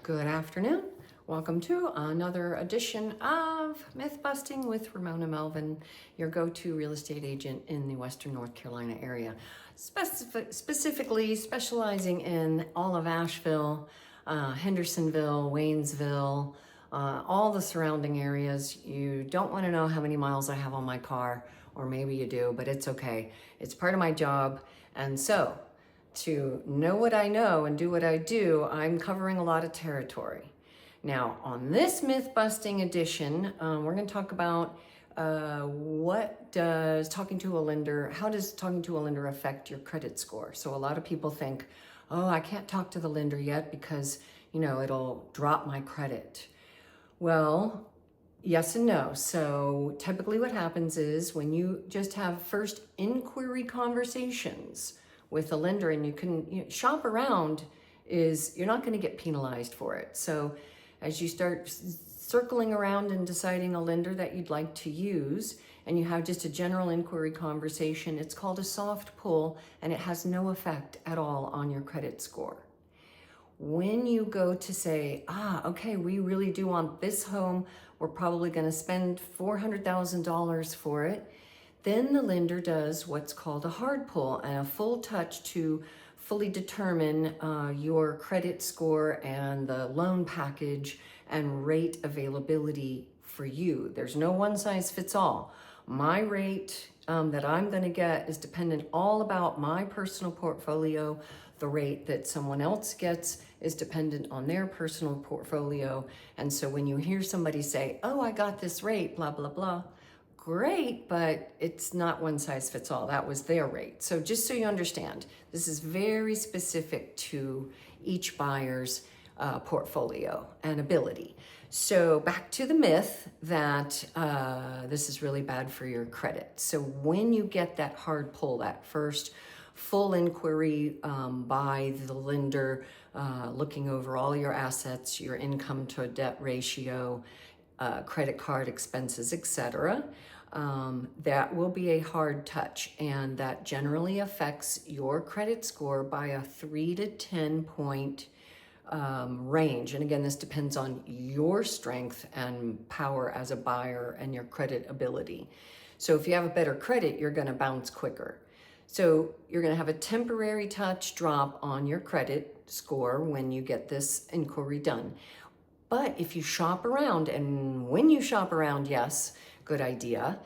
Good afternoon. Welcome to another edition of Myth Busting with Ramona Melvin, your go-to real estate agent in the Western North Carolina area, specifically specializing in all of Asheville, Hendersonville, Waynesville, all the surrounding areas. You don't want to know how many miles I have on my car, or maybe you do, but it's okay. It's part of my job. And so to know what I know and do what I do, I'm covering a lot of territory. Now, on this myth-busting edition, we're going to talk about how does talking to a lender affect your credit score? So a lot of people think, oh, I can't talk to the lender yet because, it'll drop my credit. Well, yes and no. So typically what happens is when you just have first inquiry conversations with a lender, and you can shop around, you're not going to get penalized for it. So as you start circling around and deciding a lender that you'd like to use, and you have just a general inquiry conversation, it's called a soft pull, and it has no effect at all on your credit score. When you go to say, okay, we really do want this home, we're probably going to spend $400,000 for it, then the lender does what's called a hard pull and a full touch to fully determine your credit score and the loan package and rate availability for you. There's no one size fits all. My rate that I'm going to get is dependent all about my personal portfolio. The rate that someone else gets is dependent on their personal portfolio. And so when you hear somebody say, oh, I got this rate, blah, blah, blah, great, but it's not one size fits all. That was their rate. So just so you understand, this is very specific to each buyer's portfolio and ability. So back to the myth that this is really bad for your credit. So when you get that hard pull, that first full inquiry by the lender, looking over all your assets, your income to debt ratio, credit card expenses, etc., that will be a hard touch, and that generally affects your credit score by a 3 to 10 point range. And again, this depends on your strength and power as a buyer and your credit ability. So if you have a better credit, you're going to bounce quicker. So you're going to have a temporary touch drop on your credit score when you get this inquiry done. But if you shop around, and when you shop around, yes, good idea,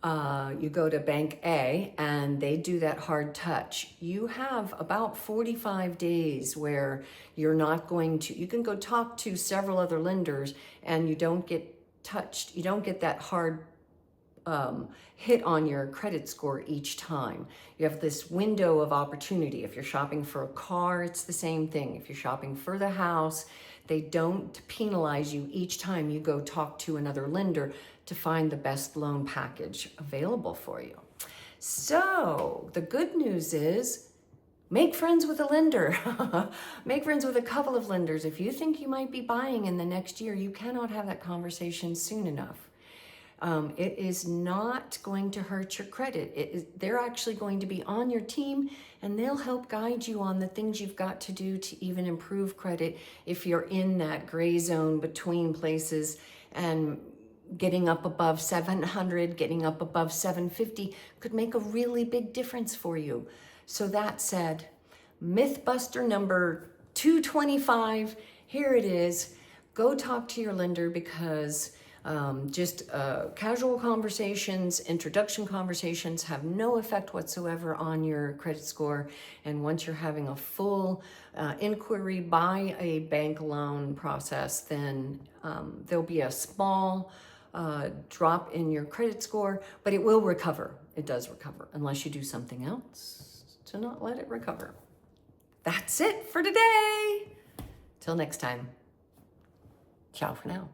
you go to Bank A and they do that hard touch. You have about 45 days where you're not going to, you can go talk to several other lenders and you don't get touched. You don't get that hard hit on your credit score each time. You have this window of opportunity. If you're shopping for a car, it's the same thing. If you're shopping for the house, they don't penalize you each time you go talk to another lender to find the best loan package available for you. So the good news is, make friends with a lender. Make friends with a couple of lenders. If you think you might be buying in the next year, you cannot have that conversation soon enough. It is not going to hurt your credit. They're actually going to be on your team, and they'll help guide you on the things you've got to do to even improve credit if you're in that gray zone between places. And getting up above 700, getting up above 750 could make a really big difference for you. So that said, Mythbuster number 225, here it is. Go talk to your lender, because casual conversations, introduction conversations have no effect whatsoever on your credit score. And once you're having a full inquiry by a bank loan process, then there'll be a small drop in your credit score, but it will recover. It does recover, unless you do something else to not let it recover. That's it for today. Till next time. Ciao for now.